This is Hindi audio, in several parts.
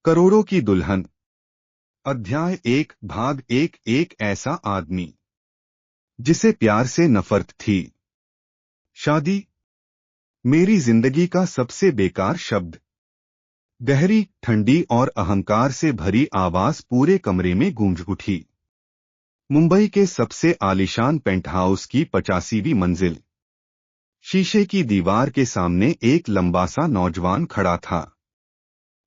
करोड़ों की दुल्हन। अध्याय 1 भाग 1। एक ऐसा आदमी जिसे प्यार से नफरत थी। शादी मेरी जिंदगी का सबसे बेकार शब्द। गहरी, ठंडी और अहंकार से भरी आवाज पूरे कमरे में गूंज उठी। मुंबई के सबसे आलीशान पेंटहाउस की 85वीं मंजिल। शीशे की दीवार के सामने एक लंबा सा नौजवान खड़ा था।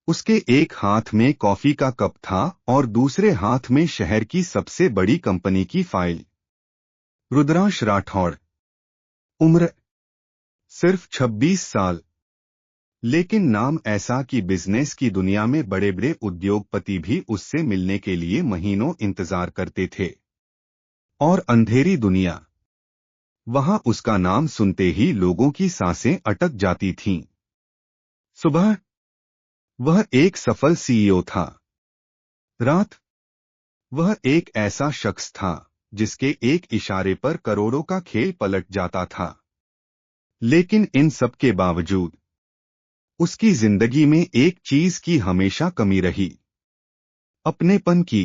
उसके एक हाथ में कॉफी का कप था और दूसरे हाथ में शहर की सबसे बड़ी कंपनी की फाइल। रुद्रांश राठौड़। उम्र सिर्फ 26 साल। लेकिन नाम ऐसा कि बिजनेस की दुनिया में बड़े बड़े उद्योगपति भी उससे मिलने के लिए महीनों इंतजार करते थे। और अंधेरी दुनिया, वहां उसका नाम सुनते ही लोगों की सांसें अटक जाती थीं। सुबह वह एक सफल सीईओ था। रात वह एक ऐसा शख्स था जिसके एक इशारे पर करोड़ों का खेल पलट जाता था। लेकिन इन सब के बावजूद उसकी जिंदगी में एक चीज की हमेशा कमी रही, अपनेपन की।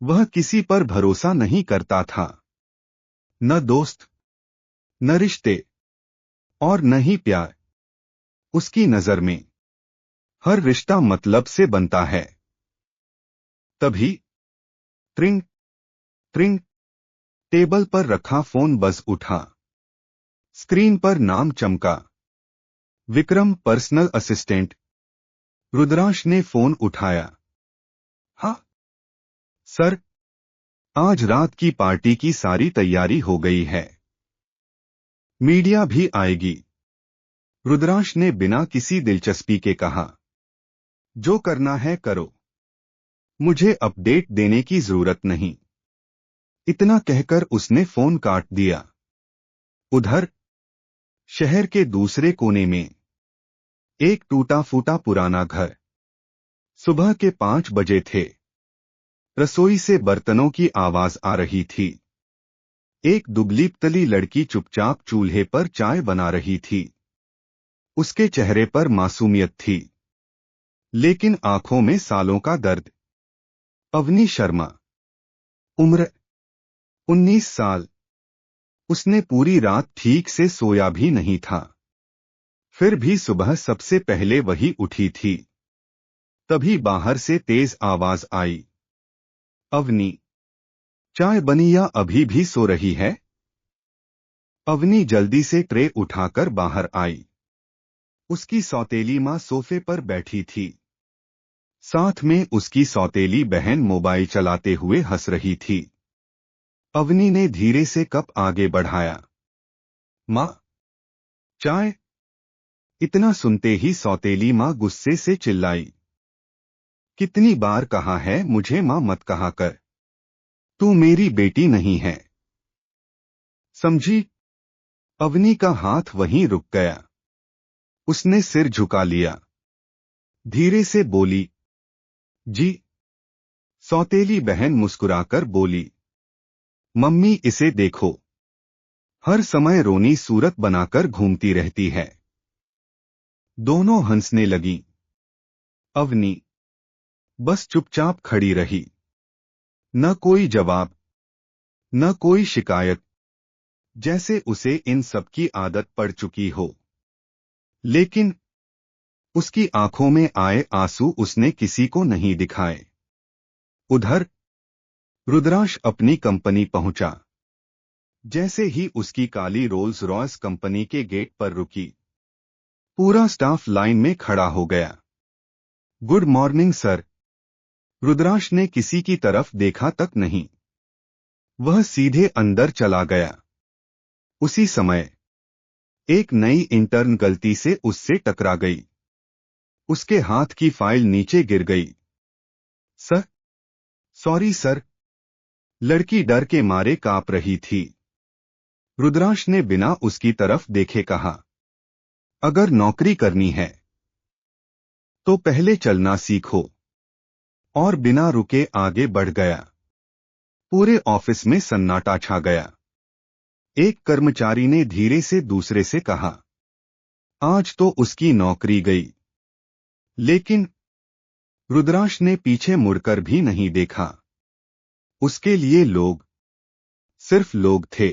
वह किसी पर भरोसा नहीं करता था, न दोस्त, न रिश्ते और न ही प्यार। उसकी नजर में हर रिश्ता मतलब से बनता है। तभी ट्रिंग ट्रिंग, टेबल पर रखा फोन बज उठा। स्क्रीन पर नाम चमका, विक्रम, पर्सनल असिस्टेंट। रुद्रांश ने फोन उठाया। हाँ सर, आज रात की पार्टी की सारी तैयारी हो गई है। मीडिया भी आएगी। रुद्रांश ने बिना किसी दिलचस्पी के कहा। जो करना है करो, मुझे अपडेट देने की जरूरत नहीं। इतना कहकर उसने फोन काट दिया। उधर शहर के दूसरे कोने में एक टूटा फूटा पुराना घर। सुबह के 5 बजे थे। रसोई से बर्तनों की आवाज आ रही थी। एक दुबली पतली लड़की चुपचाप चूल्हे पर चाय बना रही थी। उसके चेहरे पर मासूमियत थी, लेकिन आंखों में सालों का दर्द। अवनी शर्मा। उम्र 19 साल। उसने पूरी रात ठीक से सोया भी नहीं था। फिर भी सुबह सबसे पहले वही उठी थी। तभी बाहर से तेज आवाज आई। अवनी, चाय बनी या अभी भी सो रही है? अवनी जल्दी से ट्रे उठाकर बाहर आई। उसकी सौतेली मां सोफे पर बैठी थी। साथ में उसकी सौतेली बहन मोबाइल चलाते हुए हंस रही थी। अवनी ने धीरे से कप आगे बढ़ाया। मां, चाय। इतना सुनते ही सौतेली मां गुस्से से चिल्लाई। कितनी बार कहा है मुझे मां मत कहा कर। तू मेरी बेटी नहीं है, समझी? अवनी का हाथ वहीं रुक गया। उसने सिर झुका लिया। धीरे से बोली, जी। सौतेली बहन मुस्कुराकर बोली, मम्मी इसे देखो, हर समय रोनी सूरत बनाकर घूमती रहती है। दोनों हंसने लगीं। अवनी बस चुपचाप खड़ी रही। न कोई जवाब, न कोई शिकायत, जैसे उसे इन सब की आदत पड़ चुकी हो। लेकिन उसकी आंखों में आए आंसू उसने किसी को नहीं दिखाए। उधर रुद्रांश अपनी कंपनी पहुंचा। जैसे ही उसकी काली रोल्स रॉयस कंपनी के गेट पर रुकी, पूरा स्टाफ लाइन में खड़ा हो गया। Good morning sir. रुद्रांश ने किसी की तरफ देखा तक नहीं। वह सीधे अंदर चला गया। उसी समय एक नई इंटर्न गलती से उससे टकरा गई। उसके हाथ की फाइल नीचे गिर गई। Sir, sorry sir. लड़की डर के मारे कांप रही थी। रुद्रांश ने बिना उसकी तरफ देखे कहा, अगर नौकरी करनी है तो पहले चलना सीखो। और बिना रुके आगे बढ़ गया। पूरे ऑफिस में सन्नाटा छा गया। एक कर्मचारी ने धीरे से दूसरे से कहा, आज तो उसकी नौकरी गई। लेकिन रुद्राक्ष ने पीछे मुड़कर भी नहीं देखा। उसके लिए लोग सिर्फ लोग थे।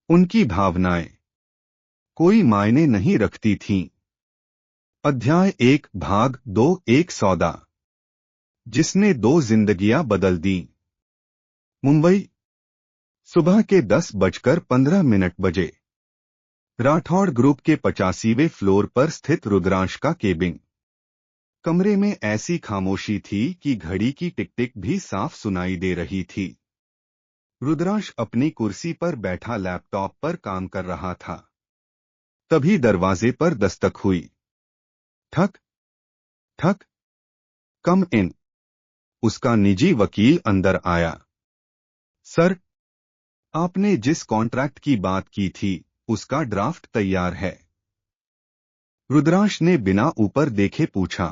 उनकी भावनाएं कोई मायने नहीं रखती थीं। अध्याय 1 भाग 2 एक सौदा जिसने 2 जिंदगियां बदल दी। मुंबई, सुबह के 10:15 बजे। राठौड़ ग्रुप के 85वें फ्लोर पर स्थित रुद्रांश का केबिन। कमरे में ऐसी खामोशी थी कि घड़ी की टिक टिक भी साफ सुनाई दे रही थी। रुद्रांश अपनी कुर्सी पर बैठा लैपटॉप पर काम कर रहा था। तभी दरवाजे पर दस्तक हुई। ठक ठक। कम इन। उसका निजी वकील अंदर आया। सर, आपने जिस कॉन्ट्रैक्ट की बात की थी उसका ड्राफ्ट तैयार है। रुद्रांश ने बिना ऊपर देखे पूछा।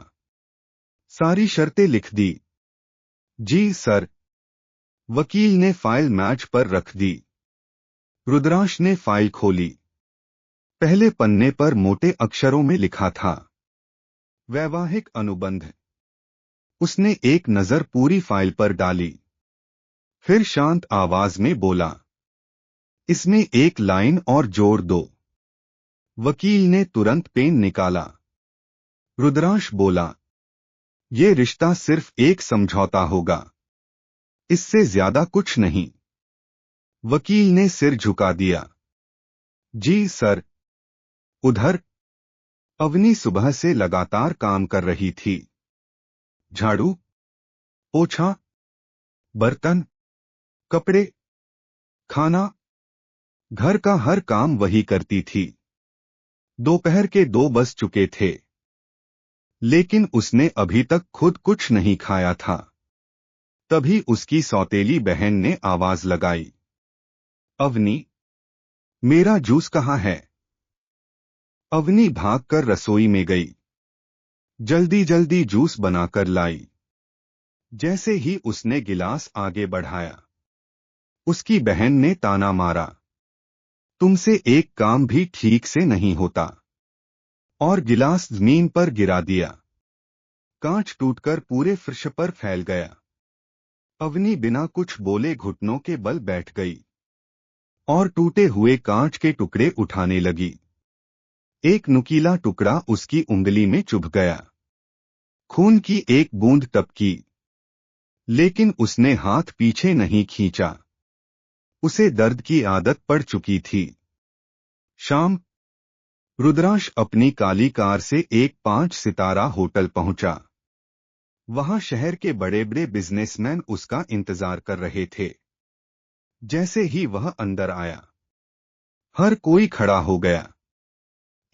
सारी शर्तें लिख दी? जी सर। वकील ने फाइल मैच पर रख दी। रुद्रांश ने फाइल खोली। पहले पन्ने पर मोटे अक्षरों में लिखा था, वैवाहिक अनुबंध। उसने एक नजर पूरी फाइल पर डाली, फिर शांत आवाज में बोला, इसमें एक लाइन और जोड़ दो। वकील ने तुरंत पेन निकाला। रुद्रांश बोला, ये रिश्ता सिर्फ एक समझौता होगा, इससे ज्यादा कुछ नहीं। वकील ने सिर झुका दिया। जी सर। उधर अवनी सुबह से लगातार काम कर रही थी। झाड़ू, पोछा, बर्तन, कपड़े, खाना, घर का हर काम वही करती थी। दोपहर के 2 बज चुके थे, लेकिन उसने अभी तक खुद कुछ नहीं खाया था। तभी उसकी सौतेली बहन ने आवाज लगाई, अवनी, मेरा जूस कहाँ है? अवनी भागकर रसोई में गई। जल्दी जल्दी जूस बनाकर लाई। जैसे ही उसने गिलास आगे बढ़ाया, उसकी बहन ने ताना मारा, तुमसे एक काम भी ठीक से नहीं होता, और गिलास जमीन पर गिरा दिया। कांच टूटकर पूरे फर्श पर फैल गया। अवनी बिना कुछ बोले घुटनों के बल बैठ गई और टूटे हुए कांच के टुकड़े उठाने लगी। एक नुकीला टुकड़ा उसकी उंगली में चुभ गया। खून की एक बूंद टपकी, लेकिन उसने हाथ पीछे नहीं खींचा। उसे दर्द की आदत पड़ चुकी थी। शाम, रुद्रांश अपनी काली कार से एक 5 सितारा होटल पहुंचा। वहां शहर के बड़े बड़े बिजनेसमैन उसका इंतजार कर रहे थे। जैसे ही वह अंदर आया, हर कोई खड़ा हो गया।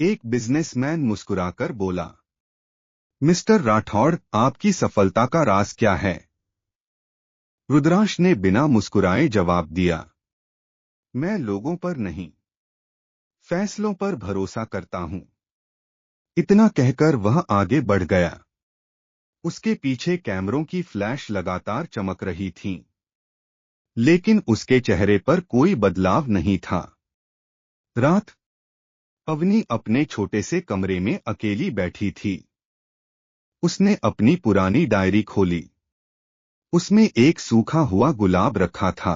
एक बिजनेसमैन मुस्कुराकर बोला, मिस्टर राठौड़, आपकी सफलता का राज क्या है? रुद्रांश ने बिना मुस्कुराए जवाब दिया, मैं लोगों पर नहीं, फैसलों पर भरोसा करता हूं। इतना कहकर वह आगे बढ़ गया। उसके पीछे कैमरों की फ्लैश लगातार चमक रही थीं, लेकिन उसके चेहरे पर कोई बदलाव नहीं था। रात, अवनी अपने छोटे से कमरे में अकेली बैठी थी। उसने अपनी पुरानी डायरी खोली। उसमें एक सूखा हुआ गुलाब रखा था।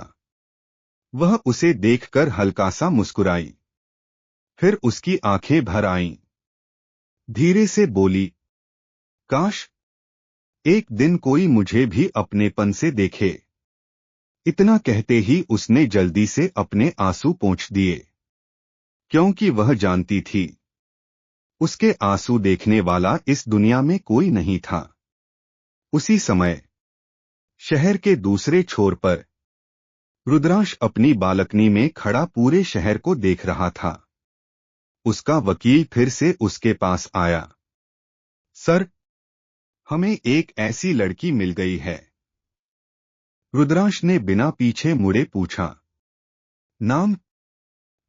वह उसे देखकर हल्का सा मुस्कुराई। फिर उसकी आंखें भर आईं। धीरे से बोली, काश एक दिन कोई मुझे भी अपनेपन से देखे। इतना कहते ही उसने जल्दी से अपने आंसू पोंछ दिए, क्योंकि वह जानती थी, उसके आंसू देखने वाला इस दुनिया में कोई नहीं था। उसी समय शहर के दूसरे छोर पर रुद्रांश अपनी बालकनी में खड़ा पूरे शहर को देख रहा था। उसका वकील फिर से उसके पास आया। सर, हमें एक ऐसी लड़की मिल गई है। रुद्रांश ने बिना पीछे मुड़े पूछा, नाम?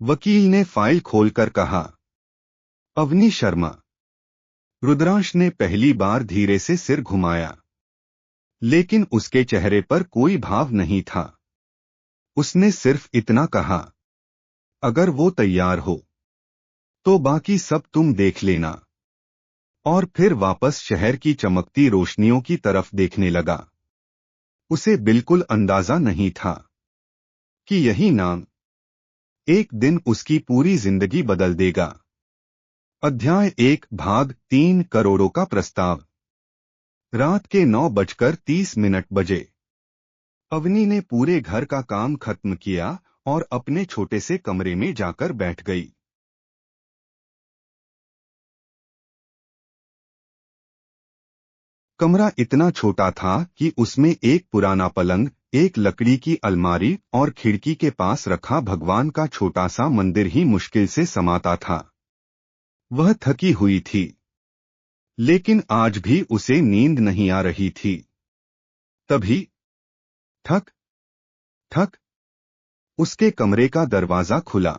वकील ने फाइल खोलकर कहा, अवनी शर्मा। रुद्रांश ने पहली बार धीरे से सिर घुमाया, लेकिन उसके चेहरे पर कोई भाव नहीं था। उसने सिर्फ इतना कहा, अगर वो तैयार हो तो बाकी सब तुम देख लेना। और फिर वापस शहर की चमकती रोशनियों की तरफ देखने लगा। उसे बिल्कुल अंदाजा नहीं था कि यही नाम एक दिन उसकी पूरी जिंदगी बदल देगा। अध्याय 1 भाग 3 करोड़ों का प्रस्ताव। रात के 9:30 बजे अवनी ने पूरे घर का काम खत्म किया और अपने छोटे से कमरे में जाकर बैठ गई। कमरा इतना छोटा था कि उसमें एक पुराना पलंग, एक लकड़ी की अलमारी और खिड़की के पास रखा भगवान का छोटा सा मंदिर ही मुश्किल से समाता था। वह थकी हुई थी, लेकिन आज भी उसे नींद नहीं आ रही थी। तभी ठक ठक उसके कमरे का दरवाजा खुला।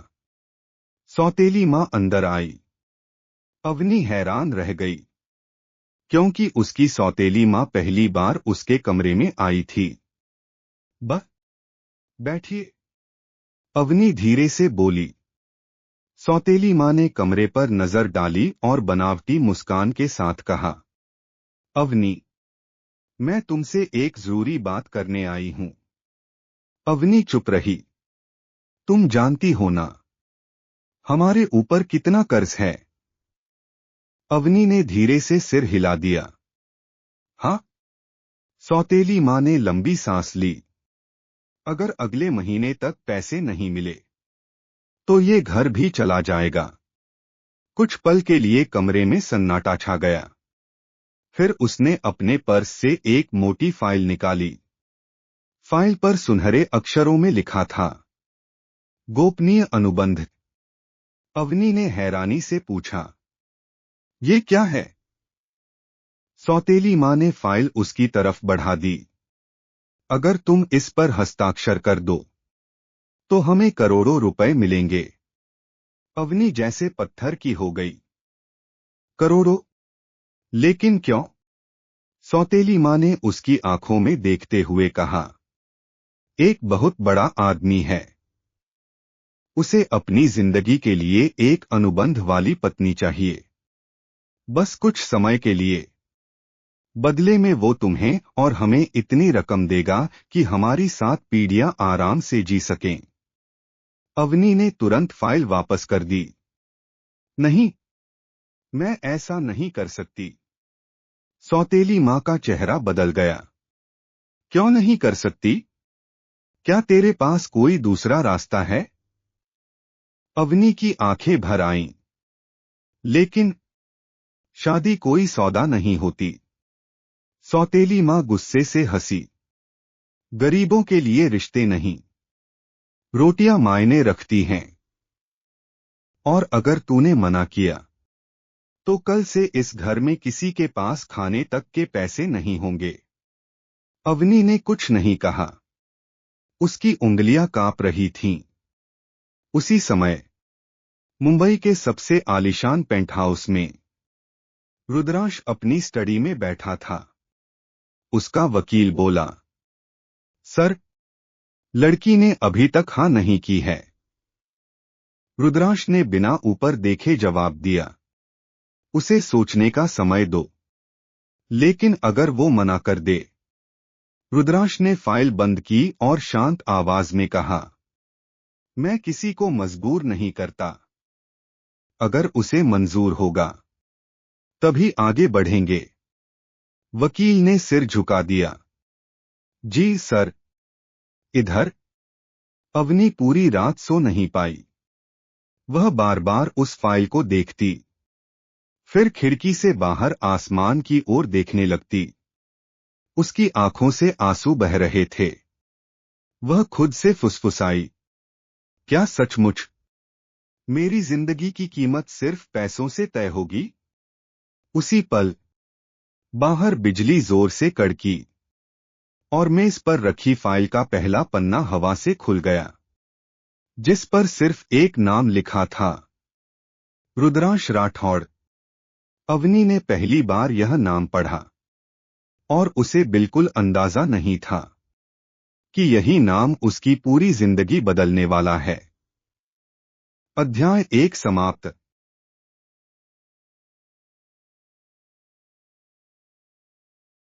सौतेली माँ अंदर आई। अवनी हैरान रह गई, क्योंकि उसकी सौतेली माँ पहली बार उसके कमरे में आई थी। बैठिए, अवनी धीरे से बोली। सौतेली माँ ने कमरे पर नजर डाली और बनावटी मुस्कान के साथ कहा, अवनी, मैं तुमसे एक जरूरी बात करने आई हूं। अवनी चुप रही। तुम जानती हो ना, हमारे ऊपर कितना कर्ज है? अवनी ने धीरे से सिर हिला दिया। हाँ? सौतेली माँ ने लंबी सांस ली। अगर अगले महीने तक पैसे नहीं मिले तो ये घर भी चला जाएगा। कुछ पल के लिए कमरे में सन्नाटा छा गया। फिर उसने अपने पर्स से एक मोटी फाइल निकाली। फाइल पर सुनहरे अक्षरों में लिखा था, गोपनीय अनुबंध। अवनी ने हैरानी से पूछा, ये क्या है? सौतेली माँ ने फाइल उसकी तरफ बढ़ा दी। अगर तुम इस पर हस्ताक्षर कर दो तो हमें करोड़ों रुपए मिलेंगे। अवनी जैसे पत्थर की हो गई। करोड़ों? लेकिन क्यों? सौतेली माँ ने उसकी आंखों में देखते हुए कहा, एक बहुत बड़ा आदमी है। उसे अपनी जिंदगी के लिए एक अनुबंध वाली पत्नी चाहिए, बस कुछ समय के लिए। बदले में वो तुम्हें और हमें इतनी रकम देगा कि हमारी 7 पीढ़ियां आराम से जी सकें। अवनी ने तुरंत फाइल वापस कर दी। नहीं, मैं ऐसा नहीं कर सकती। सौतेली माँ का चेहरा बदल गया। क्यों नहीं कर सकती? क्या तेरे पास कोई दूसरा रास्ता है? अवनी की आंखें भर आईं। लेकिन शादी कोई सौदा नहीं होती। सौतेली माँ गुस्से से हंसी। गरीबों के लिए रिश्ते नहीं, रोटियां मायने रखती हैं। और अगर तूने मना किया तो कल से इस घर में किसी के पास खाने तक के पैसे नहीं होंगे। अवनी ने कुछ नहीं कहा। उसकी उंगलियां कांप रही थीं। उसी समय मुंबई के सबसे आलीशान पेंटहाउस में रुद्रांश अपनी स्टडी में बैठा था। उसका वकील बोला, सर, लड़की ने अभी तक हाँ नहीं की है। रुद्रांश ने बिना ऊपर देखे जवाब दिया, उसे सोचने का समय दो। लेकिन अगर वो मना कर दे? रुद्रांश ने फाइल बंद की और शांत आवाज में कहा, मैं किसी को मजबूर नहीं करता। अगर उसे मंजूर होगा तभी आगे बढ़ेंगे। वकील ने सिर झुका दिया। जी सर। इधर अवनी पूरी रात सो नहीं पाई। वह बार बार उस फाइल को देखती, फिर खिड़की से बाहर आसमान की ओर देखने लगती। उसकी आंखों से आंसू बह रहे थे। वह खुद से फुसफुसाई, क्या सचमुच मेरी जिंदगी की कीमत सिर्फ पैसों से तय होगी? उसी पल बाहर बिजली जोर से कड़की और मेज पर रखी फाइल का पहला पन्ना हवा से खुल गया, जिस पर सिर्फ एक नाम लिखा था, रुद्रांश राठौड़। अवनी ने पहली बार यह नाम पढ़ा और उसे बिल्कुल अंदाजा नहीं था कि यही नाम उसकी पूरी जिंदगी बदलने वाला है। अध्याय 1 समाप्त।